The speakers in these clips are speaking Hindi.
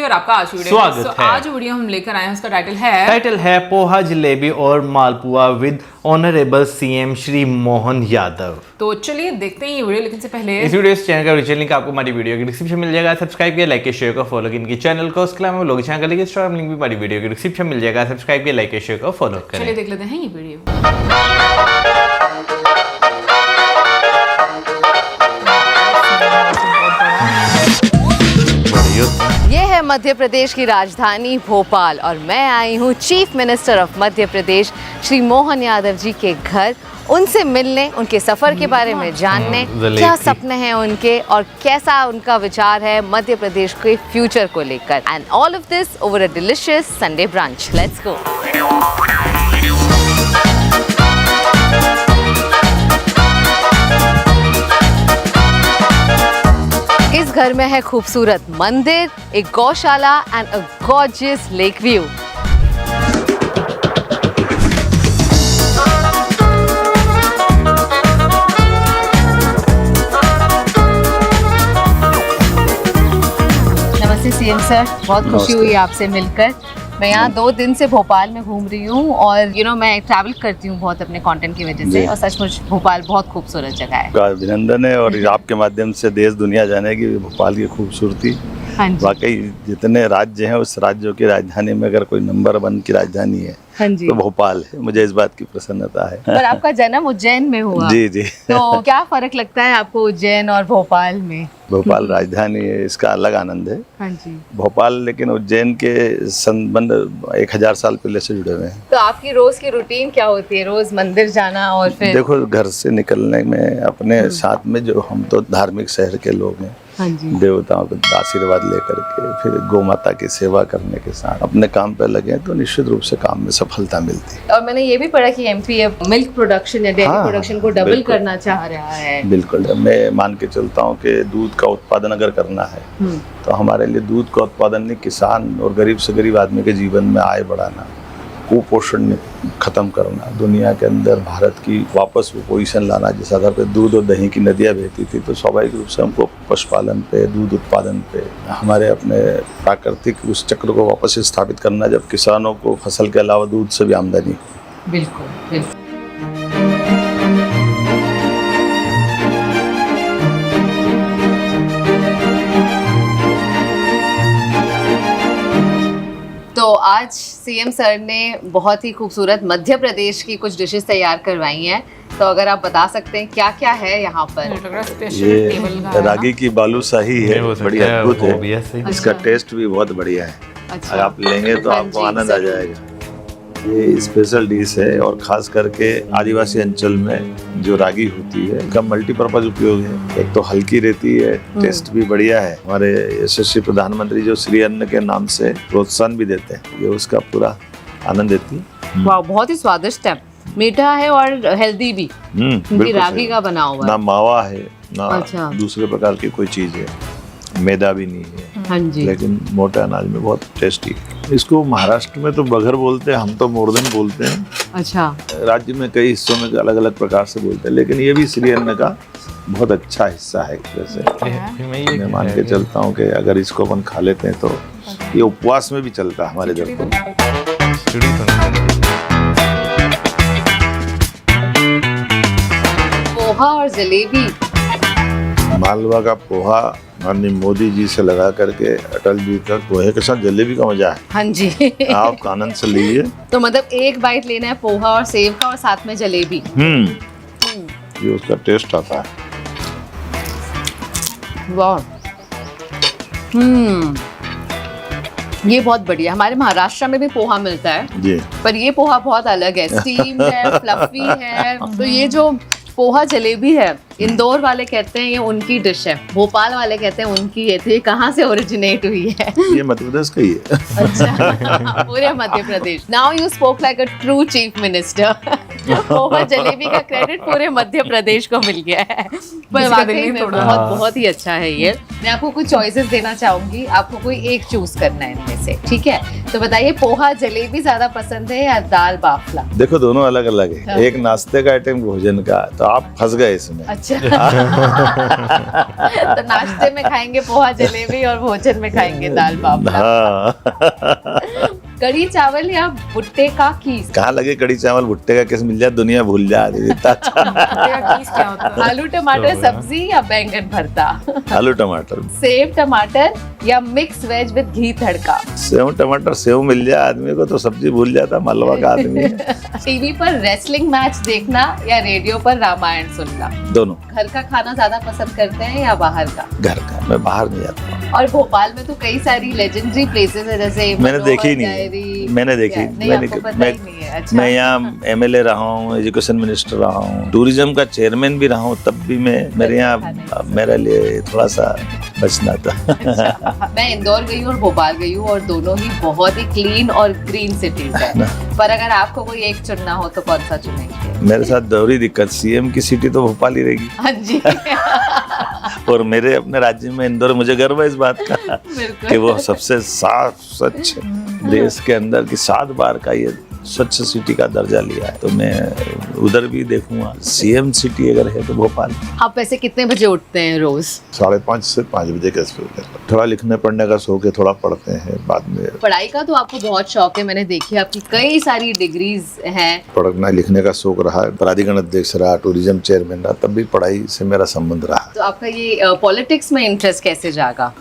और आपका आज वीडियो स्वागत है। आज जो वीडियो हम लेकर आए हैं उसका टाइटल है पोहा जलेबी और malpua with honourable CM Shri Mohan Yadav. तो चलिए देखते हैं ये वीडियो, लेकिन से पहले इस वीडियो चैनल का ओरिजिनल लिंक आपको हमारी वीडियो के डिस्क्रिप्शन मिल जाएगा। सब्सक्राइब किया, लाइक किया, शेयर को फॉलो किया इनकी चैनल को। उसके अलावा लोग चैनल का लिंक इंस्टाग्राम लिंक भी हमारी वीडियो के डिस्क्रिप्शन मिल जाएगा। सब्सक्राइब किया, लाइक किया, शेयर को फॉलो करें। चलिए देख लेते हैं ये वीडियो। ये है मध्य प्रदेश की राजधानी भोपाल और मैं आई हूँ chief minister of Madhya Pradesh Shri Mohan Yadav ji के घर, उनसे मिलने, उनके सफर के बारे में जानने, क्या सपने हैं उनके और कैसा उनका विचार है मध्य प्रदेश के फ्यूचर को लेकर। And all of this over a delicious Sunday brunch. Let's go. इस घर में है खूबसूरत मंदिर, एक गौशाला and a gorgeous lake view. नमस्ते सीएम सर, बहुत खुशी हुई आपसे मिलकर। मैं यहाँ 2 दिन से भोपाल में घूम रही हूँ और मैं ट्रैवल करती हूँ बहुत अपने कंटेंट की वजह से, और सचमुच भोपाल बहुत खूबसूरत जगह है। अभिनंदन है और आपके माध्यम से देश दुनिया जानेगी भोपाल की खूबसूरती। हाँ जी। वाकई जितने राज्य हैं उस राज्यों की राजधानी में अगर कोई नंबर 1 की राजधानी है हाँ जी। तो भोपाल है। मुझे इस बात की प्रसन्नता है। पर आपका जन्म उज्जैन में हुआ। जी जी। तो क्या फर्क लगता है आपको उज्जैन और भोपाल में? भोपाल राजधानी है, इसका अलग आनंद है। हाँ जी। भोपाल लेकिन उज्जैन के संबंध 1000 साल पहले से जुड़े हुए हैं। तो आपकी रोज की रूटीन क्या होती है? रोज मंदिर जाना और फिर देखो, घर से निकलने में अपने साथ में जो हम तो धार्मिक शहर के लोग हैं, हाँ जी। देवताओं का आशीर्वाद लेकर के फिर गौ माता की सेवा करने के साथ अपने काम पे लगे तो निश्चित रूप से काम में सफलता मिलती है। और मैंने ये भी पढ़ा कि एमपी अब मिल्क प्रोडक्शन या डेयरी प्रोडक्शन को डबल करना चाह रहा है। बिल्कुल, मैं मान के चलता हूँ कि दूध का उत्पादन अगर करना है तो हमारे लिए दूध का उत्पादन नहीं, किसान और गरीब से गरीब आदमी के जीवन में आय बढ़ाना, कुपोषण खत्म करना, दुनिया के अंदर भारत की वापस वो पोजीशन लाना जिस आधार पे दूध और दही की नदियाँ बहती थी। तो स्वाभाविक रूप से हमको पशुपालन पे, दूध उत्पादन पे, हमारे अपने प्राकृतिक उस चक्र को वापस स्थापित करना, जब किसानों को फसल के अलावा दूध से भी आमदनी। बिल्कुल बिल्कुल। तो आज सीएम सर ने बहुत ही खूबसूरत मध्य प्रदेश की कुछ डिशेस तैयार करवाई हैं, तो अगर आप बता सकते हैं क्या क्या है यहाँ पर? ये रागी की बालूशाही है, बड़ी अद्भुत है। इसका टेस्ट भी बहुत बढ़िया है। अच्छा। अगर आप लेंगे तो आपको आनंद आ जाएगा। ये स्पेशल डिश है और खास करके आदिवासी अंचल में जो रागी होती है इसका मल्टीपर्पज उपयोग है। एक तो हल्की रहती है, टेस्ट भी बढ़िया है। हमारे यशस्वी प्रधानमंत्री जो श्री अन्न के नाम से प्रोत्साहन भी देते हैं, ये उसका पूरा आनंद देती है। वाह, बहुत ही स्वादिष्ट है, मीठा है और हेल्दी भी, क्योंकि रागी का बना हुआ है। ना मावा है ना अच्छा। दूसरे प्रकार की कोई चीज है, मैदा भी नहीं है। हाँ जी। लेकिन मोटे अनाज में बहुत टेस्टी। इसको महाराष्ट्र में तो बघर बोलते हैं, हम तो मोरदन बोलते हैं। अच्छा। राज्य में कई हिस्सों में अलग अलग प्रकार से बोलते हैं, लेकिन ये भी श्री अन्न का बहुत अच्छा हिस्सा है। जैसे मैं मान के चलता हूँ कि अगर इसको अपन खा लेते हैं तो ये उपवास में भी चलता है हमारे इधर। पोहा और जलेबी। मालवा का पोहा माननीय मोदी जी से लगा करके अटल जी का पोहे के साथ जलेबी का मजा है। हाँ जी। आप आनंद से लीजिए। तो मतलब एक बाइट लेना है पोहा और सेव का और साथ में जलेबी। ये उसका टेस्ट आता है। वाह। ये बहुत बढ़िया। हमारे महाराष्ट्र में भी पोहा मिलता है जी, पर ये पोहा बहुत अलग है, स्टीम्ड है, फ्लफी है। तो ये जो पोहा जलेबी है, इंदौर वाले कहते हैं ये उनकी डिश है, भोपाल वाले कहते हैं उनकी है। तो ये कहाँ से ओरिजिनेट हुई है? ये मध्य प्रदेश का ही है। अच्छा, पूरे Madhya Pradesh. Now you spoke like a true chief minister. Poha jalebi का क्रेडिट पूरे मध्य प्रदेश को मिल गया है। पर किसी का दिल वाकई नहीं में तोड़ा। बहुत ही अच्छा है ये। मैं आपको कुछ चॉइसेस देना चाहूंगी, आपको कोई एक चूज करना है इनमें से, ठीक है? तो बताइए पोहा जलेबी ज्यादा पसंद है या दाल बाफला? देखो दोनों अलग अलग है, एक नाश्ते का आइटम भोजन का, तो आप फंस गए इसमें। अच्छा तो नाश्ते में खाएंगे पोहा जलेबी और भोजन में खाएंगे दाल बाफला। हाँ कढ़ी चावल या भुट्टे का कीस? कहाँ लगे कड़ी चावल भुट्टे का किस मिल जाए, दुनिया भूल जाती है इतना अच्छा। तेरा चीज क्या होता है? आलू टमाटर सब्जी या बैंगन भरता? आलू टमाटर, सेव टमाटर या मिक्स वेज विद घी तड़का? सेव टमाटर, सेव मिल जाए आदमी को तो सब्जी भूल जाता, मालवा का आदमी है। टीवी पर रेसलिंग मैच देखना या रेडियो पर रामायण सुनना? दोनों। घर का खाना ज्यादा पसंद करते हैं या बाहर का? घर का, मैं बाहर नहीं जाता। और भोपाल में तो कई सारी लेजेंडरी प्लेसेस है, जैसे मैंने देखी मनोहर नहीं, डायरी। मैंने देखी नहीं, आपको पता ही नहीं है। अच्छा। मैं यहाँ एमएलए रहा हूँ, एजुकेशन मिनिस्टर रहा हूँ, टूरिज्म का चेयरमैन भी रहा हूँ, तब भी मेरे यहाँ मेरे लिए थोड़ा सा बचना था। अच्छा, मैं इंदौर गई हूँ और भोपाल गई हूँ और दोनों ही बहुत ही क्लीन और ग्रीन सिटीज है। पर अगर आपको कोई एक चुनना हो तो कौन सा चुनेंगे? मेरे साथ दोहरी दिक्कत, सीएम की सिटी तो भोपाल ही रहेगी। हाँ जी और मेरे अपने राज्य में इंदौर, मुझे गर्व है इस बात का बिल्कुल। कि वो सबसे साफ स्वच्छ देश के अंदर की 7 बार का ये स्वच्छ सिटी का दर्जा लिया है, तो मैं उधर भी देखूंगा। सीएम सिटी अगर है तो भोपाल। आप वैसे कितने बजे उठते हैं रोज? 5:30 से 5 बजे के आसपास। थोड़ा लिखने पढ़ने का शौक है, थोड़ा पढ़ते हैं, बाद में पढ़ाई का तो आपको बहुत शौक है, मैंने देखी आपकी कई सारी डिग्रीज हैं। पढ़ना लिखने का शौक रहा है, प्राधिकरण अध्यक्ष रहा, टूरिज्म चेयरमैन रहा, तब भी पढ़ाई से मेरा संबंध रहा। तो आपका ये पॉलिटिक्स में इंटरेस्ट कैसे जागा?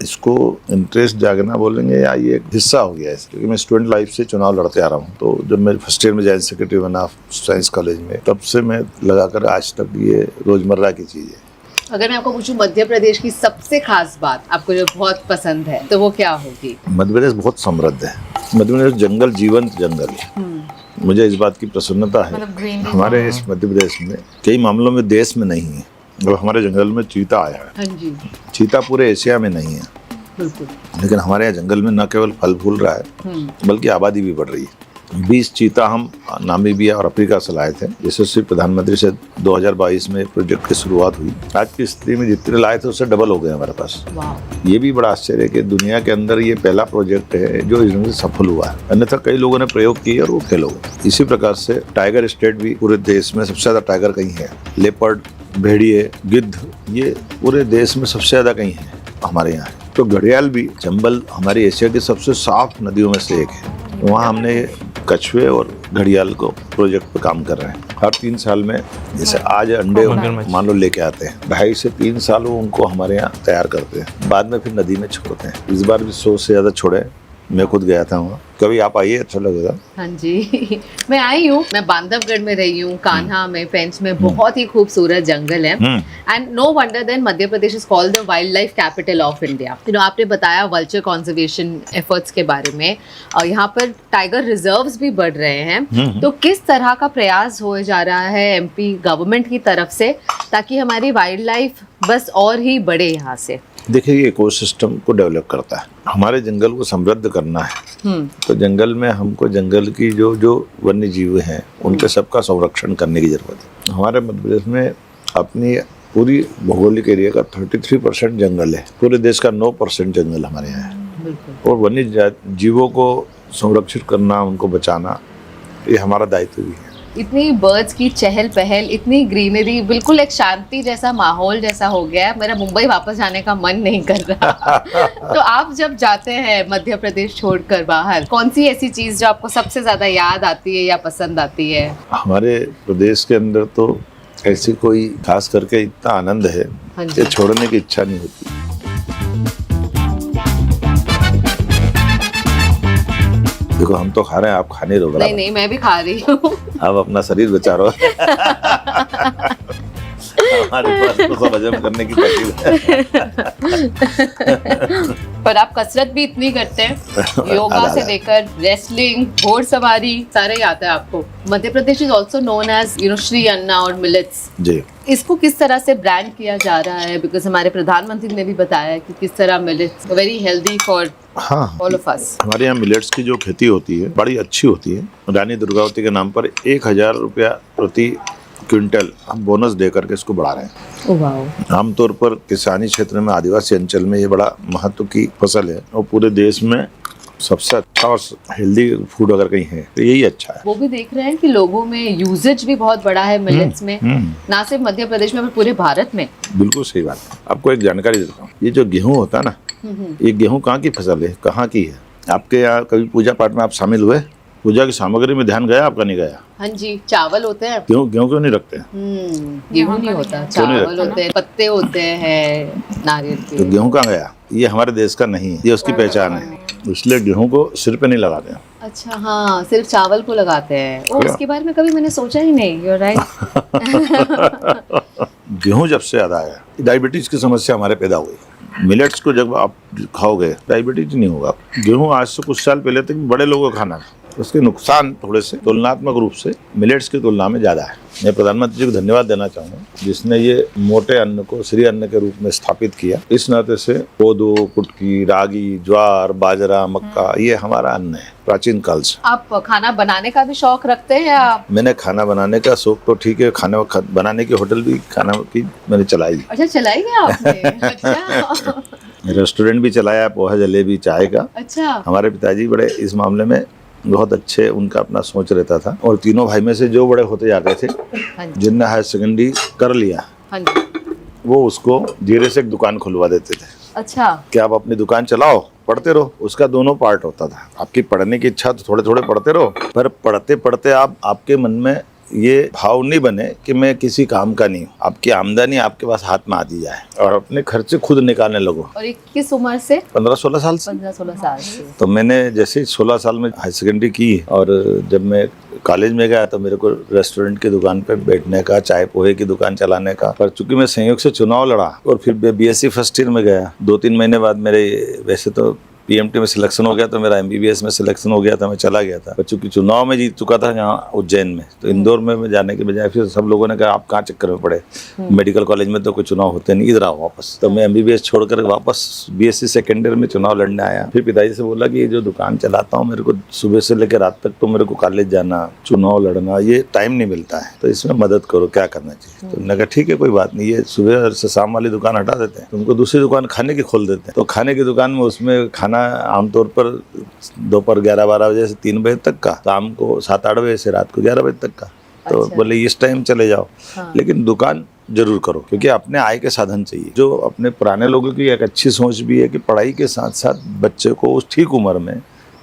इसको इंटरेस्ट जागना बोलेंगे या ये एक हिस्सा हो गया है, क्योंकि मैं स्टूडेंट लाइफ से चुनाव लड़ते आ रहा हूँ। तो जब मैं फर्स्ट ईयर में जॉइंट सेक्रेटरी बना साइंस कॉलेज में, तब से मैं लगाकर आज तक ये रोजमर्रा की चीज है। अगर मैं आपको पूछूं मध्य प्रदेश की सबसे खास बात आपको जो बहुत पसंद है तो वो क्या होगी? मध्य प्रदेश बहुत समृद्ध है। मध्य प्रदेश जंगल, जीवंत जंगल है। मुझे इस बात की प्रसन्नता है, मतलब ग्रीनरी हमारे इस मध्य प्रदेश में कई मामलों में देश में नहीं है। अब हमारे जंगल में चीता आया है, हाँ जी चीता पूरे एशिया में नहीं है, बिल्कुल। लेकिन हमारे यहाँ जंगल में न केवल फल फूल रहा है बल्कि आबादी भी बढ़ रही है। 20 चीता हम नामीबिया और अफ्रीका से लाए थे। यशस्वी प्रधानमंत्री से 2022 में प्रोजेक्ट की शुरुआत हुई। आज की स्थिति में जितने लाए थे उससे डबल हो गए हमारे पास। वाह। ये भी बड़ा आश्चर्य है कि दुनिया के अंदर ये पहला प्रोजेक्ट है जो इसमें सफल हुआ है, अन्यथा कई लोगों ने प्रयोग किए और वो फेल हो गए। इसी प्रकार से टाइगर स्टेट भी पूरे देश में सबसे ज्यादा टाइगर कहीं है। लेपर्ड, भेड़िए, गिद्ध, ये पूरे देश में सबसे ज्यादा कहीं है हमारे यहाँ। तो घड़ियाल भी, चंबल हमारी एशिया की सबसे साफ नदियों में से एक है। वहाँ हमने कछुए और घड़ियाल को प्रोजेक्ट पे काम कर रहे हैं। हर 3 साल में, जैसे आज अंडे मान लो लेके आते हैं, 2.5 से 3 साल वो उनको हमारे यहाँ तैयार करते हैं, बाद में फिर नदी में छोड़ते हैं। इस बार भी 100 से ज्यादा छोड़े, मैं खुद गया था वहाँ। कभी आप आइए, अच्छा लगेगा। हाँ जी मैं आई हूँ, मैं बांधवगढ़ में रही हूँ, कान्हा में, पेंच में, बहुत ही खूबसूरत जंगल है। And no wonder then Madhya Pradesh is called the wildlife capital of India. आपने बताया वल्चर कंजर्वेशन एफर्ट्स के बारे में, और यहाँ पर टाइगर रिजर्व्स भी बढ़ रहे हैं। तो किस तरह का प्रयास हो जा रहा है एमपी गवर्नमेंट की तरफ से ताकि हमारी वाइल्ड लाइफ बस और ही बढ़े यहाँ से? देखिए, ये इकोसिस्टम को डेवलप करता है। हमारे जंगल को समृद्ध करना है तो जंगल में हमको जंगल की जो वन्य जीव हैं उनके सबका संरक्षण करने की जरूरत है। हमारे मध्य प्रदेश में अपनी पूरी भौगोलिक एरिया का 33% जंगल है। पूरे देश का 9% जंगल हमारे यहाँ है। और वन्य जीवों को संरक्षित करना, उनको बचाना, ये हमारा दायित्व भी है। इतनी बर्ड्स की चहल पहल, इतनी ग्रीनरी, बिल्कुल एक शांति जैसा माहौल जैसा हो गया है, मेरा मुंबई वापस जाने का मन नहीं कर रहा। तो आप जब जाते हैं मध्य प्रदेश छोड़कर बाहर, कौन सी ऐसी चीज जो आपको सबसे ज्यादा याद आती है या पसंद आती है? हमारे प्रदेश के अंदर तो ऐसी कोई खास करके इतना आनंद है कि छोड़ने की इच्छा नहीं होती। देखो, हम तो खा रहे हैं, आप खाने रहो। नहीं, मैं भी खा रही हूँ। आप अपना शरीर बचा रहो। हमारे पास तो सब हजम करने की ताकत है। पर आप कसरत भी इतनी करते हैं, योगा आधा से आधा। लेकर रेसलिंग, घोड़सवारी, सारे ही आता है आपको। Madhya Pradesh is also known as Shri Anna और मिलेट्स। जी, इसको किस तरह से ब्रांड किया जा रहा है? बिकॉज हमारे प्रधानमंत्री ने भी बताया कि किस तरह मिलेट्स वेरी हेल्दी फॉर हाँ, ऑल ऑफ अस। हमारे यहाँ मिलेट्स की जो खेती होती है बड़ी अच्छी होती है। रानी दुर्गावती के नाम पर 1000 रुपया प्रति क्विंटल हम बोनस दे करके इसको बढ़ा रहे हैं। आमतौर पर किसानी क्षेत्र में, आदिवासी अंचल में ये बड़ा महत्व की फसल है और पूरे देश में सबसे अच्छा और हेल्दी फूड अगर कहीं है तो यही अच्छा है। वो भी देख रहे हैं कि लोगों में यूजेज भी बहुत बड़ा है मिलेट्स में, ना सिर्फ मध्य प्रदेश में पर पूरे भारत में। बिल्कुल सही बात है। आपको एक जानकारी देता हूँ, ये जो गेहूं होता है ना, ये गेहूं कहाँ की फसल है, कहाँ की है? आपके यहाँ कभी पूजा पाठ में आप शामिल हुए? पूजा की सामग्री में ध्यान गया आपका? नहीं गया? हाँ जी, चावल होते हैं। गेहूं क्यों नहीं रखते हैं? गेहूं नहीं होता, क्यों नहीं चावल होते हैं, पत्ते होते हैं नारियल तो के। गेहूं कहाँ गया? ये हमारे देश का नहीं है, ये उसकी पहचान है, इसलिए गेहूं को सिर पे नहीं लगाते हैं। अच्छा, हाँ, सिर्फ चावल को लगाते हैं। ओ, क्या? उसके बारे में कभी मैंने सोचा ही नहीं। You right. गेहूं जब से याद आया, डायबिटीज की समस्या हमारे पैदा हुई। मिलेट्स को जब आप खाओगे डायबिटीज नहीं होगा। गेहूं आज से कुछ साल पहले तक बड़े लोगों को खाना था, उसके नुकसान थोड़े से तुलनात्मक रूप से मिलेट्स की तुलना में ज़्यादा है। मैं प्रधानमंत्री जी को धन्यवाद देना चाहूँगा जिसने ये मोटे अन्न को श्री अन्न के रूप में स्थापित किया। इस नाते से कोदो, कुटकी, रागी, ज्वार, बाजरा, मक्का ये हमारा अन्न है प्राचीन काल से। आप खाना बनाने का भी शौक रखते हैं या? मैंने खाना बनाने का शौक तो ठीक है, खाना बनाने की होटल भी खाना की मैंने चलाई, अच्छा, चलाई गया आपने? अच्छा। रेस्टोरेंट भी चलाया, पोहा जलेबी चाय का। अच्छा। हमारे पिताजी बड़े इस मामले में बहुत अच्छे, उनका अपना सोच रहता था। और तीनों भाई में से जो बड़े होते जाते थे, हाँ जी, जिनने हायर सेकेंडरी कर लिया, हाँ जी। वो उसको धीरे से एक दुकान खुलवा देते थे अच्छा। कि आप अपनी दुकान चलाओ, पढ़ते रहो। उसका दोनों पार्ट होता था, आपकी पढ़ने की इच्छा तो थोड़े थोड़े पढ़ते रहो, पर पढ़ते पढ़ते आपके मन में ये भाव नहीं बने कि मैं किसी काम का नहीं हूँ। आपकी आमदनी आपके पास हाथ में आती जाए और अपने खर्चे खुद निकालने लगो। और ये किस उम्र से? 15-16 साल से। 15-16 साल से। तो मैंने जैसे ही 16 साल में हाई सेकेंडरी की और जब मैं कॉलेज में गया तो मेरे को रेस्टोरेंट की दुकान पे बैठने का, चाय पोहे की दुकान चलाने का, पर चूंकि मैं संयोग से चुनाव लड़ा और फिर बीएससी फर्स्ट ईयर में गया, 2-3 महीने बाद मेरे वैसे तो पीएमटी में सिलेक्शन हो गया, तो मेरा एमबीबीएस में सिलेक्शन हो गया था, मैं चला गया था। पर चूंकि चुनाव में जीत चुका था यहाँ उज्जैन में, तो इंदौर में जाने के बजाय फिर सब लोगों ने कहा आप कहाँ चक्कर में पड़े, मेडिकल कॉलेज में तो कोई चुनाव होते नहीं, इधर आओ वापस। तो मैं एमबीबीएस छोड़कर वापस बीएससी सेकेंड ईयर में चुनाव लड़ने आया। फिर पिताजी से बोला कि ये जो दुकान चलाता हूँ, मेरे को सुबह से लेकर रात तक तो मेरे को कॉलेज जाना, चुनाव लड़ना, ये टाइम नहीं मिलता है, तो इसमें मदद करो, क्या करना चाहिए। तो उन्होंने कहा ठीक है, कोई बात नहीं, ये सुबह से शाम वाली दुकान हटा देते हैं, तुमको दूसरी दुकान खाने की खोल देते हैं। तो खाने की दुकान में उसमें खाना आमतौर पर दोपहर 11-12 बजे से 3 बजे तक का, शाम को 7-8 बजे से रात को 11 बजे तक का। तो अच्छा। बोले इस टाइम चले जाओ, हाँ। लेकिन दुकान जरूर करो, क्योंकि अपने आय के साधन चाहिए। जो अपने पुराने लोगों की एक अच्छी सोच भी है कि पढ़ाई के साथ साथ बच्चे को उस ठीक उम्र में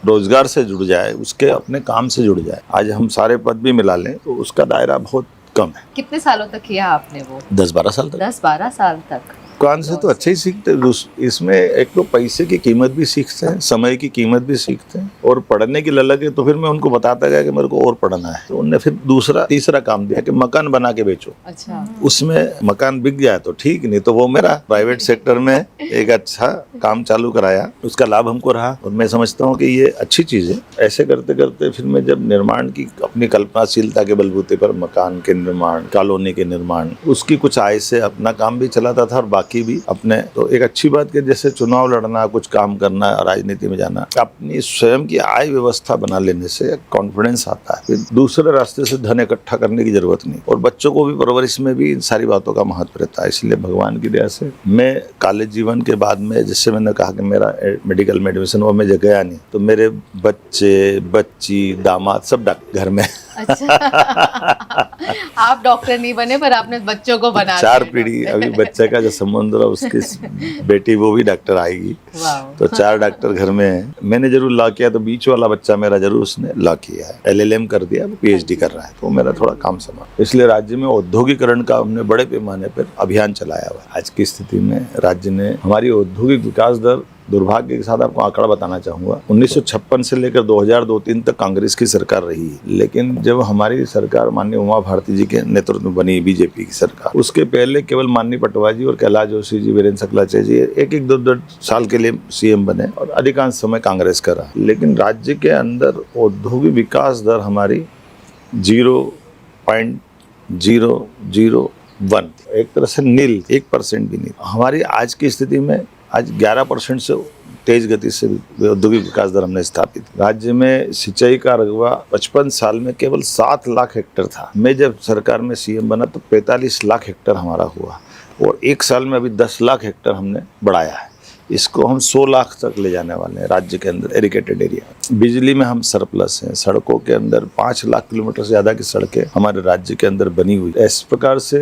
रोजगार से जुड़ जाए, उसके अपने काम से जुड़ जाए। आज हम सारे पद भी मिला लें तो उसका दायरा बहुत कम है। कितने सालों तक किया आपने वो? 10-12 साल तक। 10-12 साल तक। दुकान से तो अच्छे ही सीखते हैं। इसमें एक तो पैसे की कीमत भी सीखते हैं, समय की कीमत भी सीखते हैं, और पढ़ने की ललक है। तो फिर मैं उनको बताता गया कि मेरे को और पढ़ना है, तो उनने फिर तीसरा काम दिया कि मकान बना के बेचो। अच्छा। उसमें मकान बिक जाए तो ठीक, नहीं तो वो मेरा प्राइवेट सेक्टर में एक अच्छा काम चालू कराया, उसका लाभ हमको रहा। और मैं समझता हूँ कि ये अच्छी चीज़ है। ऐसे करते करते फिर मैं जब निर्माण की अपनी कल्पनाशीलता के बलबूते पर मकान के निर्माण, कॉलोनी के निर्माण, उसकी कुछ आय से अपना काम भी चलाता था और बाकी भी अपने। तो एक अच्छी बात कि जैसे चुनाव लड़ना, कुछ काम करना, राजनीति में जाना, अपनी स्वयं की आय व्यवस्था बना लेने से कॉन्फिडेंस आता है। फिर दूसरे रास्ते से धन इकट्ठा करने की जरूरत नहीं। और बच्चों को भी परवरिश में भी इन सारी बातों का महत्व रहता है। इसलिए भगवान की दया से मैं कॉलेज जीवन के बाद में, जिससे मैंने कहा कि मेरा मेडिकल में एडमिशन हुआ, मैं गया नहीं, तो मेरे बच्चे, बच्ची, दामाद सब घर में। अच्छा। आप डॉक्टर नहीं बने पर आपने बच्चों को बना 4 पीढ़ी। अभी बच्चे का जो संबंध रहा, उसकी बेटी वो भी डॉक्टर आएगी, तो 4 डॉक्टर घर में है। मैंने जरूर लॉ किया, तो बीच वाला बच्चा मेरा जरूर उसने लॉ किया है, LLM कर दिया, वो PhD कर रहा है, तो मेरा थोड़ा काम संभाल। इसलिए राज्य में औद्योगिकरण का हमने बड़े पैमाने पर अभियान चलाया हुआ है। आज की स्थिति में राज्य ने हमारी औद्योगिक विकास दर दुर्भाग्य के साथ आपको आंकड़ा बताना चाहूँगा, 1956 से लेकर 2002-03 तक कांग्रेस की सरकार रही है, लेकिन जब हमारी सरकार माननीय उमा भारती जी के नेतृत्व में बनी बीजेपी की सरकार, उसके पहले केवल माननीय पटवा जी और कैलाश जोशी जी, वीरेंद्र शुक्लाचार्य जी एक दो साल के लिए सीएम बने और अधिकांश समय कांग्रेस का रहा। लेकिन राज्य के अंदर औद्योगिक विकास दर हमारी 0.001, एक तरह से नील, 1% भी नहीं। हमारी आज की स्थिति में आज 11% से तेज गति से औद्योगिक विकास दर हमने स्थापित। राज्य में सिंचाई का रकबा 55 साल में केवल 7 लाख हेक्टेयर था। मैं जब सरकार में सीएम बना तो 45 लाख हेक्टेयर हमारा हुआ और एक साल में अभी 10 लाख हेक्टेयर हमने बढ़ाया है। इसको हम 100 लाख तक ले जाने वाले हैं राज्य के अंदर एरिकेटेड एरिया। बिजली में हम सरप्लस हैं, सड़कों के अंदर 5 लाख किलोमीटर से ज़्यादा की सड़कें हमारे राज्य के अंदर बनी हुई। इस प्रकार से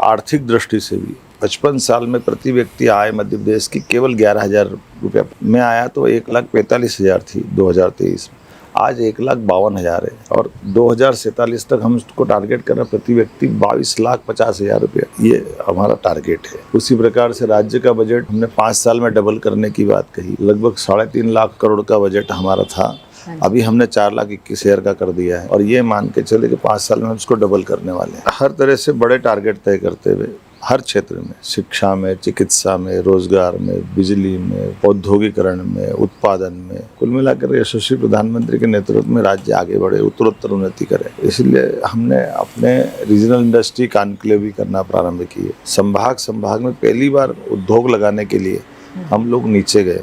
आर्थिक दृष्टि से भी 55 साल में प्रति व्यक्ति आय मध्य प्रदेश की केवल 11,000 रुपया में आया तो 1,45,000 थी 2023 में, आज 1,52,000 है और 2047 तक हम उसको टारगेट कर रहे हैं प्रति व्यक्ति 22,50,000 रुपया, ये हमारा टारगेट है। उसी प्रकार से राज्य का बजट हमने 5 साल में डबल करने की बात कही। लगभग 3.5 लाख करोड़ का बजट हमारा था, अभी हमने 4,21,000 का कर दिया है और ये मान के चले कि 5 साल में हम उसको डबल करने वाले हैं। हर तरह से बड़े टारगेट तय करते हुए हर क्षेत्र में, शिक्षा में, चिकित्सा में, रोजगार में, बिजली में, औद्योगिकरण में, उत्पादन में, कुल मिलाकर यशस्वी प्रधानमंत्री के नेतृत्व में राज्य आगे बढ़े, उत्तरोत्तर उन्नति करे। इसलिए हमने अपने रीजनल इंडस्ट्री कॉन्क्लेव भी करना प्रारंभ किए। संभाग में पहली बार उद्योग लगाने के लिए हम लोग नीचे गए,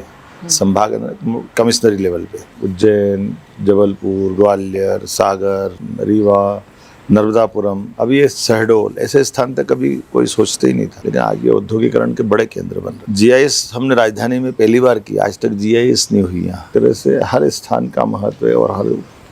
संभाग कमिश्नरी लेवल पे, उज्जैन, जबलपुर, ग्वालियर, सागर, रीवा, नर्मदापुरम, अभी ये शहडोल, ऐसे स्थान तक कभी कोई सोचते ही नहीं था, लेकिन आज ये औद्योगिकरण के बड़े केंद्र बन रहे। जीआईएस हमने राजधानी में पहली बार की, आज तक जीआईएस नहीं हुई यहाँ। तरह से हर स्थान का महत्व है और हर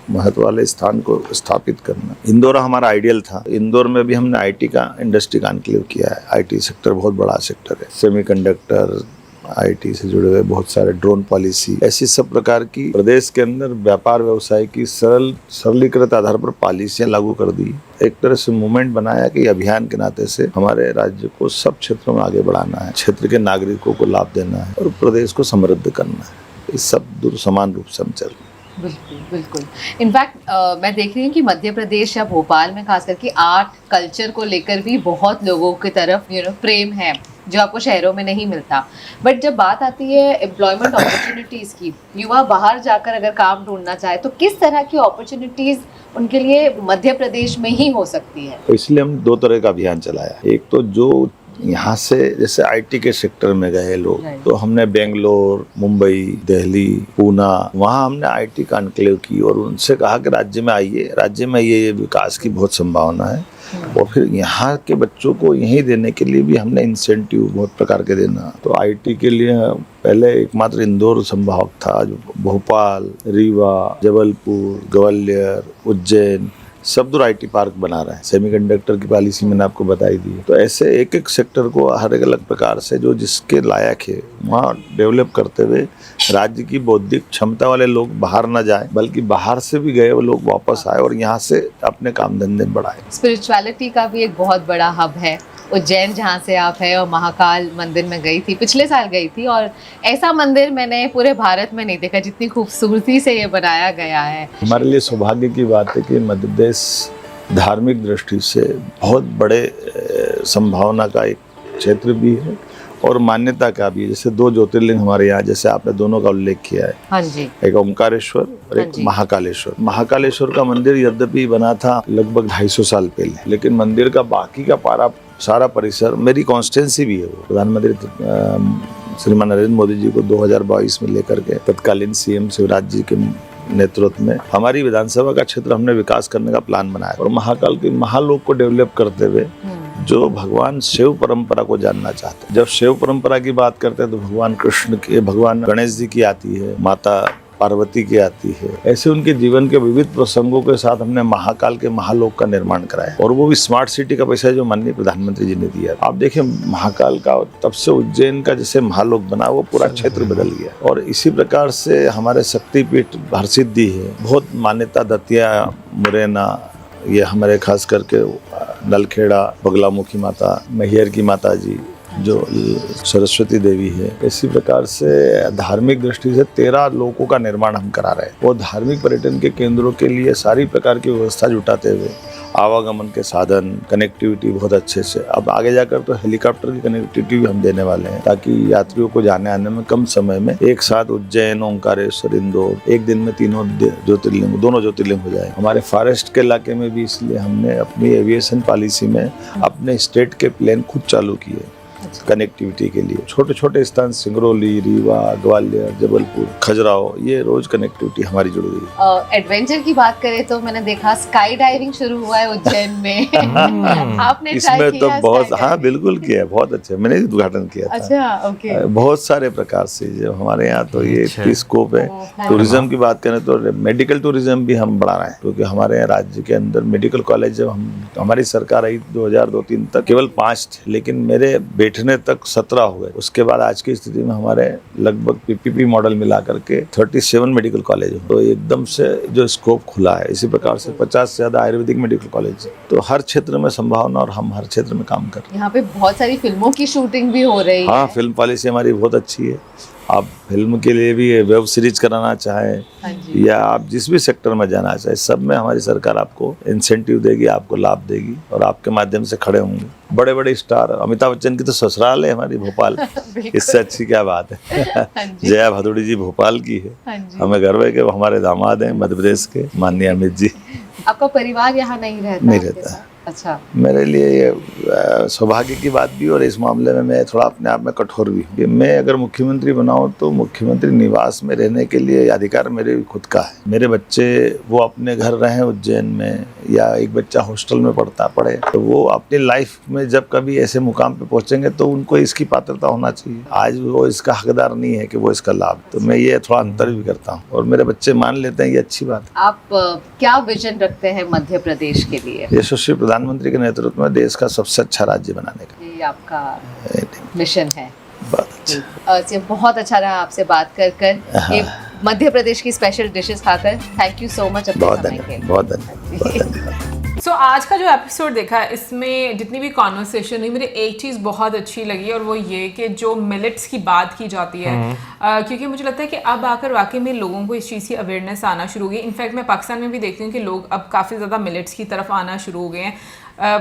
महत्व वाले स्थान को स्थापित करना। इंदौर हमारा आइडियल था। इंदौर में भी हमने आईटी का इंडस्ट्री कॉन्क्लेव किया है। आईटी सेक्टर बहुत बड़ा सेक्टर है, सेमीकंडक्टर, आईटी से जुड़े हुए बहुत सारे, ड्रोन पॉलिसी, ऐसी सब प्रकार की प्रदेश के अंदर व्यापार व्यवसाय की सरलीकृत आधार पर पॉलिसियां लागू कर दी। एक तरह से मूवमेंट बनाया कि अभियान के नाते से हमारे राज्य को सब क्षेत्रों में आगे बढ़ाना है, क्षेत्र के नागरिकों को लाभ देना है और प्रदेश को समृद्ध करना है। इस सब समान रूप से हम चल रहे हैं। बिल्कुल बिल्कुल। इनफैक्ट मैं देख रही हूँ कि मध्य प्रदेश या भोपाल में खास करके आर्ट कल्चर को लेकर भी बहुत लोगों की तरफ प्रेम है, जो आपको शहरों में नहीं मिलता। बट जब बात आती है एम्प्लॉयमेंट अपॉर्चुनिटीज़ की, युवा बाहर जाकर अगर काम ढूंढना चाहे तो किस तरह की अपॉर्चुनिटीज़ उनके लिए मध्य प्रदेश में ही हो सकती है? तो इसलिए हम 2 तरह का अभियान चलाया। एक तो जो यहाँ से जैसे आईटी के सेक्टर में गए लोग, तो हमने बेंगलोर, मुंबई, दिल्ली, पूना, वहाँ हमने आईटी कॉन्क्लेव की और उनसे कहा कि राज्य में आइए, राज्य में ये विकास की बहुत संभावना है। और फिर यहाँ के बच्चों को यहीं देने के लिए भी हमने इंसेंटिव बहुत प्रकार के देना। तो आईटी के लिए पहले एकमात्र इंदौर संभाग था, जो भोपाल, रीवा, जबलपुर, ग्वालियर, उज्जैन सब दूर आईटी पार्क बना रहे हैं। सेमीकंडक्टर की पॉलिसी मैंने आपको बताई दी। तो ऐसे एक एक सेक्टर को हर एक अलग प्रकार से जो जिसके लायक है वहाँ डेवलप करते हुए राज्य की बौद्धिक क्षमता वाले लोग बाहर ना जाए, बल्कि बाहर से भी गए वो लोग वापस आए और यहाँ से अपने काम धंधे बढ़ाए। स्पिरिचुअलिटी का भी एक बहुत बड़ा हब है उज्जैन, जहाँ से आप हैं, और महाकाल मंदिर में गई थी, पिछले साल गई थी, और ऐसा मंदिर मैंने पूरे भारत में नहीं देखा जितनी खूबसूरती से ये बनाया गया है। हमारे लिए सौभाग्य की बात है कि मध्य प्रदेश धार्मिक दृष्टि से बहुत बड़े संभावना का एक क्षेत्र भी है और मान्यता का भी। जैसे 2 ज्योतिर्लिंग हमारे यहाँ, जैसे आपने दोनों का उल्लेख किया है। हाँ जी। एक ओमकारेश्वर और एक महाकालेश्वर। महाकालेश्वर का मंदिर यद्यपि बना था लगभग 250 साल पहले, लेकिन मंदिर का बाकी का सारा परिसर मेरी कॉन्स्टिट्यूंसी भी है। वो प्रधानमंत्री श्रीमान नरेंद्र मोदी जी को 2022 में लेकर के तत्कालीन सीएम शिवराज जी के नेतृत्व में हमारी विधानसभा का क्षेत्र हमने विकास करने का प्लान बनाया और महाकाल के महालोक को डेवलप करते हुए जो भगवान शिव परंपरा को जानना चाहते हैं। जब शिव परंपरा की बात करते हैं तो भगवान कृष्ण के, भगवान गणेश जी की आती है, माता पार्वती की आती है। ऐसे उनके जीवन के विविध प्रसंगों के साथ हमने महाकाल के महालोक का निर्माण कराया और वो भी स्मार्ट सिटी का पैसा जो माननीय प्रधानमंत्री जी ने दिया। आप देखें महाकाल का तब से उज्जैन का जैसे महालोक बना, वो पूरा क्षेत्र बदल गया। और इसी प्रकार से हमारे शक्तिपीठ हरसिद्धि है, बहुत मान्यता, दतिया, मुरैना, ये हमारे खास करके नलखेड़ा, बगलामुखी माता, मैहर की माता जी, जो सरस्वती देवी है। इसी प्रकार से धार्मिक दृष्टि से 13 लोकों का निर्माण हम करा रहे हैं। वो धार्मिक पर्यटन के केंद्रों के लिए सारी प्रकार की व्यवस्था जुटाते हुए आवागमन के साधन, कनेक्टिविटी बहुत अच्छे से, अब आगे जाकर तो हेलीकॉप्टर की कनेक्टिविटी भी हम देने वाले हैं, ताकि यात्रियों को जाने आने में कम समय में एक साथ उज्जैन, ओंकारेश्वर, इंदौर, एक दिन में तीनों ज्योतिर्लिंग, दोनों ज्योतिर्लिंग हो जाए। हमारे फॉरेस्ट के इलाके में भी इसलिए हमने अपनी एविएशन पॉलिसी में अपने स्टेट के प्लेन खुद चालू किए कनेक्टिविटी के लिए। छोटे छोटे स्थान सिंगरौली, रीवा, ग्वालियर, जबलपुर, खजुराहो, ये रोज कनेक्टिविटी हमारी जुड़ गई है। एडवेंचर की बात करें तो मैंने देखा स्काई डाइविंग शुरू हुआ है उज्जैन में। आपने इसमें तो बहुत, हाँ बिल्कुल किया, बहुत अच्छा, मैंने भी उद्घाटन किया था। अच्छा, ओके। बहुत सारे प्रकार से जो हमारे यहाँ तो ये इतनी स्कोप है। टूरिज्म की बात करें तो मेडिकल टूरिज्म भी हम बढ़ा रहे हैं, क्योंकि हमारे यहाँ राज्य के अंदर मेडिकल कॉलेज जब हमारी सरकार आई 2002-03 तक केवल 5 थे, लेकिन मेरे बैठने तक 17 हुए। उसके बाद आज की स्थिति में हमारे लगभग पीपीपी मॉडल मिला करके 37 मेडिकल कॉलेज, तो एकदम से जो स्कोप खुला है। इसी प्रकार से 50 से ज्यादा आयुर्वेदिक मेडिकल कॉलेज, तो हर क्षेत्र में संभावना, और हम हर क्षेत्र में काम कर रहे हैं। यहाँ पे बहुत सारी फिल्मों की शूटिंग भी हो रही है। हाँ, फिल्म पॉलिसी हमारी बहुत अच्छी है। आप फिल्म के लिए भी वेब सीरीज कराना चाहें या आप जिस भी सेक्टर में जाना चाहें, सब में हमारी सरकार आपको इंसेंटिव देगी, आपको लाभ देगी, और आपके माध्यम से खड़े होंगे बड़े बड़े स्टार। अमिताभ बच्चन की तो ससुराल है हमारी भोपाल, इससे अच्छी क्या बात है। जया भादुड़ी जी भोपाल की है, हमें गर्व है कि वो हमारे दामाद हैं मध्य प्रदेश के माननीय अमित जी। आपका परिवार यहाँ नहीं रहता? नहीं रहता। अच्छा। मेरे लिए ये सौभाग्य की बात भी, और इस मामले में मैं थोड़ा अपने आप में कठोर भी। मैं अगर मुख्यमंत्री बनाऊं तो मुख्यमंत्री निवास में रहने के लिए अधिकार मेरे खुद का है। मेरे बच्चे वो अपने घर रहें उज्जैन में, या एक बच्चा हॉस्टल में पढ़े, तो वो अपनी लाइफ में जब कभी ऐसे मुकाम पे पहुंचेंगे तो उनको इसकी पात्रता होना चाहिए। आज वो इसका हकदार नहीं है कि वो इसका लाभ, तो मैं ये थोड़ा अंतर भी करता हूँ, और मेरे बच्चे मान लेते हैं, ये अच्छी बात है। आप क्या विजन रखते हैं मध्य प्रदेश के लिए? यशस्वी प्रधानमंत्री के नेतृत्व में देश का सबसे अच्छा राज्य बनाने का ये आपका मिशन है। बहुत बहुत अच्छा रहा आपसे बात कर ये मध्य प्रदेश की स्पेशल डिशेस खाकर। थैंक यू सो मच अपने समय के लिए। बहुत धन्यवाद। सो आज का जो एपिसोड देखा है, इसमें जितनी भी कॉन्वर्सेशन हुई, मुझे एक चीज़ बहुत अच्छी लगी, और वो ये कि जो मिलेट्स की बात की जाती है, क्योंकि मुझे लगता है कि अब आकर वाकई में लोगों को इस चीज़ की अवेयरनेस आना शुरू हो गई। इनफैक्ट मैं पाकिस्तान में भी देखती हूँ कि लोग अब काफ़ी ज़्यादा मिलेट्स की तरफ आना शुरू हो गए हैं।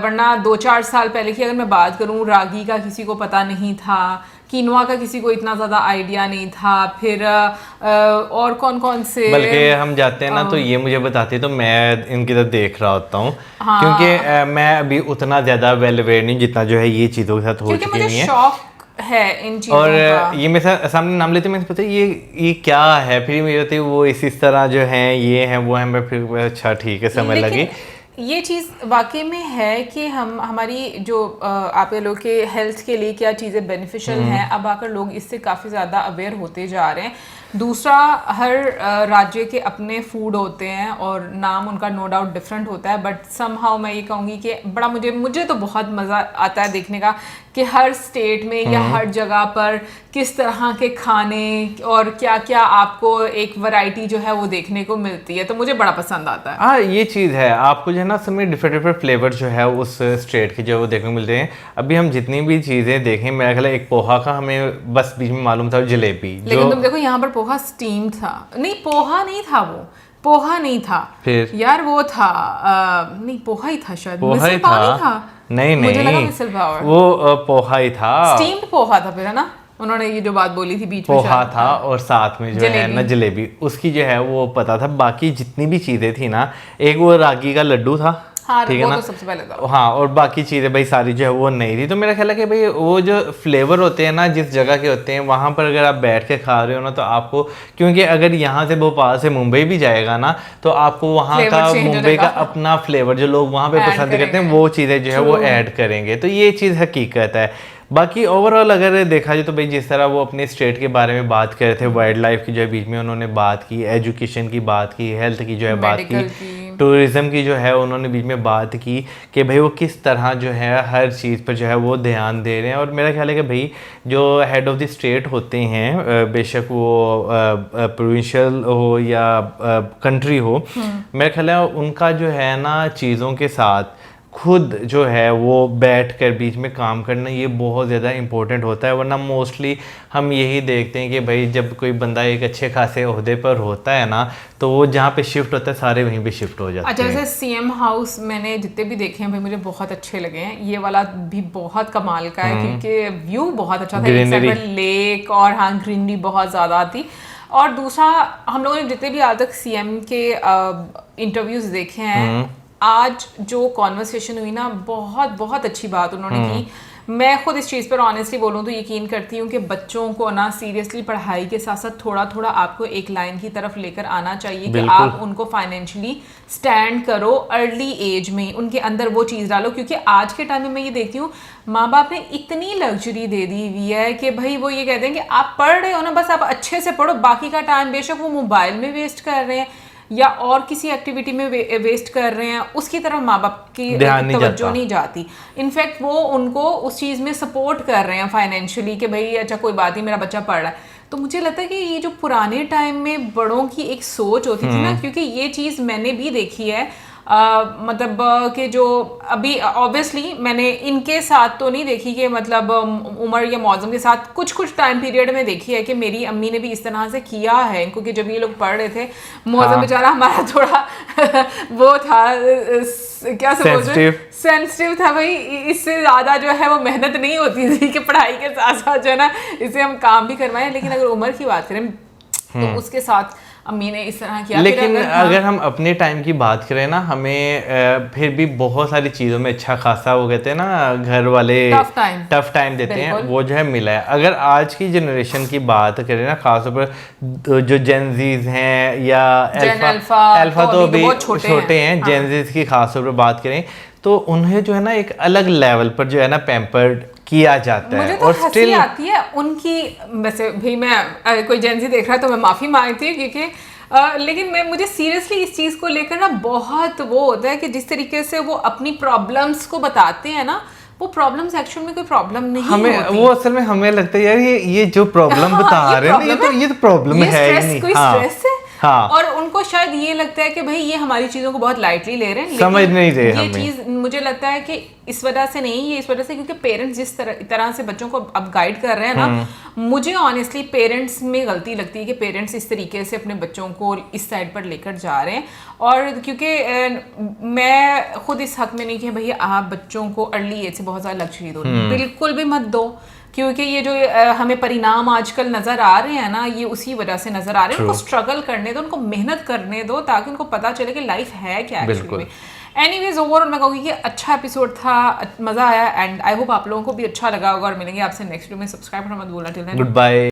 वरना 2-4 साल पहले की अगर मैं बात करूँ, रागी का किसी को पता नहीं था, कीनवा का किसी को इतना ज़्यादा आइडिया नहीं था, फिर और कौन से, बल्कि हम जाते हैं ना तो ये मुझे बताते तो मैं इनकी तरफ देख रहा होता हूँ। हाँ। क्योंकि मैं अभी उतना ज़्यादा वेल अवेयर नहीं जितना जो है ये चीज़ों के साथ हो चुकी नहीं है। शौक है इन चीज़ों और का। ये मेरे सामने नाम लेते मैं पता ये क्या है, फिर मुझे बताइए वो इस तरह जो है, ये है वो है, मैं फिर अच्छा ठीक है समय लगी। ये चीज़ वाकई में है कि हमारी जो आप लोग के हेल्थ के लिए क्या चीज़ें बेनिफिशियल हैं, अब आकर लोग इससे काफ़ी ज़्यादा अवेयर होते जा रहे हैं। दूसरा, हर राज्य के अपने फूड होते हैं और नाम उनका नो डाउट डिफरेंट होता है, बट समहाउ मैं ये कहूँगी कि बड़ा मुझे तो बहुत मज़ा आता है देखने का कि हर स्टेट में या हर जगह पर किस तरह के खाने और क्या क्या आपको एक वैरायटी जो है वो देखने को मिलती है, तो मुझे बड़ा पसंद आता है। हाँ, ये चीज़ है, आपको जो है ना समय डिफरेंट फ्लेवर जो है उस स्टेट के जो वो देखने को मिलते हैं। अभी हम जितनी भी चीज़ें देखें, मेरा ख्याल है एक पोहा का हमें बस बीच में मालूम था, जलेबी, लेकिन तुम देखो यहाँ पर पोहा स्टीम था, नहीं पोहा नहीं था, वो पोहा नहीं था, फिर यार वो था नहीं पोहा ही था, शायद पोहा ही था। नहीं मुझे लगा मिसल पाव, वो पोहा ही था, स्टीम्ड पोहा था फिर, है ना? उन्होंने ये जो बात बोली थी बीच में, पोहा था और साथ में जो है ना जलेबी, उसकी जो है वो पता था। बाकी जितनी भी चीजें थी ना, एक वो रागी का लड्डू था, हाँ, ठीक है ना, तो सबसे पहले था। हाँ, और बाकी चीज़ें भाई सारी जो है वो नहीं थी। तो मेरा ख्याल है कि भाई वो जो फ्लेवर होते हैं ना, जिस जगह के होते हैं, वहाँ पर अगर आप बैठ के खा रहे हो ना, तो आपको, क्योंकि अगर यहाँ से भोपाल से मुंबई भी जाएगा ना, तो आपको वहाँ का मुंबई का अपना फ्लेवर जो लोग वहाँ पे पसंद करते हैं, वो चीज़ें जो है वो ऐड करेंगे। तो ये चीज़ हकीकत है। बाकी ओवरऑल अगर देखा जाए तो भाई जिस तरह वो अपने स्टेट के बारे में बात कर रहे थे, वाइल्ड लाइफ की जो है बीच में उन्होंने बात की, एजुकेशन की बात की, हेल्थ की जो है बात की, टूरिज़्म की जो है उन्होंने बीच में बात की कि भाई वो किस तरह जो है हर चीज़ पर जो है वो ध्यान दे रहे हैं। और मेरा ख्याल है कि भाई जो हेड ऑफ़ द स्टेट होते हैं, बेशक वो प्रोविंशियल हो या कंट्री हो, मेरा ख्याल है उनका जो है ना चीज़ों के साथ खुद जो है वो बैठ कर बीच में काम करना, ये बहुत ज़्यादा इंपॉर्टेंट होता है। वरना मोस्टली हम यही देखते हैं कि भाई जब कोई बंदा एक अच्छे खासे ओहदे पर होता है ना, तो वो जहाँ पे शिफ्ट होता है सारे वहीं पे शिफ्ट हो जाते अच्छा, हैं। जैसे सीएम हाउस मैंने जितने भी देखे हैं भाई मुझे बहुत अच्छे लगे हैं। ये वाला भी बहुत कमाल का है क्योंकि व्यू बहुत अच्छा था, एक साइड पर लेक और हाँ ग्रीनरी बहुत ज़्यादा थी। और दूसरा, हम लोगों ने जितने भी आज तक सीएम के इंटरव्यूज देखे हैं, आज जो कॉन्वर्सेशन हुई ना, बहुत बहुत अच्छी बात उन्होंने की। मैं खुद इस चीज़ पर ऑनेस्टली बोलूँ तो यकीन करती हूँ कि बच्चों को ना सीरियसली पढ़ाई के साथ साथ थोड़ा थोड़ा आपको एक लाइन की तरफ लेकर आना चाहिए कि आप उनको फाइनेंशियली स्टैंड करो अर्ली एज में, उनके अंदर वो चीज़ डालो। क्योंकि आज के टाइम में मैं ये देखती हूँ माँ बाप ने इतनी लग्जरी दे दी हुई है कि भाई वो ये कहते हैं कि आप पढ़ रहे हो ना, बस आप अच्छे से पढ़ो, बाकी का टाइम बेशक वो मोबाइल में वेस्ट कर रहे हैं या और किसी एक्टिविटी में वेस्ट कर रहे हैं, उसकी तरफ माँ बाप की तवज्जो नहीं जाती। इनफैक्ट वो उनको उस चीज़ में सपोर्ट कर रहे हैं फाइनेंशियली कि भाई अच्छा कोई बात नहीं, मेरा बच्चा पढ़ रहा है। तो मुझे लगता है कि ये जो पुराने टाइम में बड़ों की एक सोच होती थी ना, क्योंकि ये चीज़ मैंने भी देखी है, मतलब कि जो अभी ऑब्वियसली मैंने इनके साथ तो नहीं देखी कि मतलब उमर या मौजम के साथ कुछ कुछ टाइम पीरियड में देखी है कि मेरी अम्मी ने भी इस तरह से किया है इनको, कि जब ये लोग पढ़ रहे थे मौजम बेचारा हमारा थोड़ा वो था क्या सेंसिटिव था भाई, इससे ज़्यादा जो है वो मेहनत नहीं होती थी कि पढ़ाई के साथ साथ जो है ना इसे हम काम भी करवाएं। लेकिन अगर उमर की बात करें तो उसके साथ अम्मी ने इस तरह किया। लेकिन अगर हम अपने टाइम की बात करें ना, हमें फिर भी बहुत सारी चीज़ों में अच्छा खासा वो कहते हैं ना, घर वाले टफ टाइम देते हैं, वो जो है मिला है। अगर आज की जनरेशन की बात करें ना, खासतौर पर जो जेनजीज हैं या अल्फा तो अभी छोटे हैं, जेनजीज की खासतौर पर बात करें तो उन्हें जो है ना एक अलग लेवल पर जो है ना पैम्पर्ड किया जाता है। मुझे तो हंसी आती है उनकी, वैसे भाई मैं कोई जेनजी देख रहा है तो मैं माफ़ी मांगती हूँ क्योंकि लेकिन मुझे सीरियसली इस चीज़ को लेकर ना बहुत वो होता है कि जिस तरीके से वो अपनी प्रॉब्लम्स को बताते हैं ना, वो प्रॉब्लम्स एक्चुअल में कोई प्रॉब्लम नहीं हमें होती। वो असल में हमें लगता है यार ये जो प्रॉब्लम बता रहे हैं ये तो प्रॉब्लम है ही नहीं। कोई स्ट्रेस है। हाँ। और उनको शायद ये लगता है कि भाई ये हमारी चीज़ों को बहुत लाइटली ले रहे हैं, समझ नहीं रहे। ये चीज़ मुझे लगता है कि इस वजह से नहीं, ये इस वजह से क्योंकि पेरेंट्स जिस तरह से बच्चों को अब गाइड कर रहे हैं ना, मुझे ऑनेस्टली पेरेंट्स में गलती लगती है कि पेरेंट्स इस तरीके से अपने बच्चों को इस साइड पर लेकर जा रहे हैं। और क्योंकि मैं खुद इस हक में नहीं कि भाई आप बच्चों को अर्ली एज से बहुत ज़्यादा लग्जरी दो, बिल्कुल भी मत दो। क्योंकि ये जो हमें परिणाम आजकल नजर आ रहे हैं ना, ये उसी वजह से नजर आ रहे हैं। उनको स्ट्रगल करने दो, उनको मेहनत करने दो, ताकि उनको पता चले कि लाइफ है क्या एक्चुअली में। एनीवेज ओवरऑल मैं कहूँगी कि अच्छा एपिसोड था, मजा आया एंड आई होप आप लोगों को भी अच्छा लगा होगा। और मिलेंगे आपसे नेक्स्ट वीडियो में। सब्सक्राइब करना मत भूलना। Till then good bye.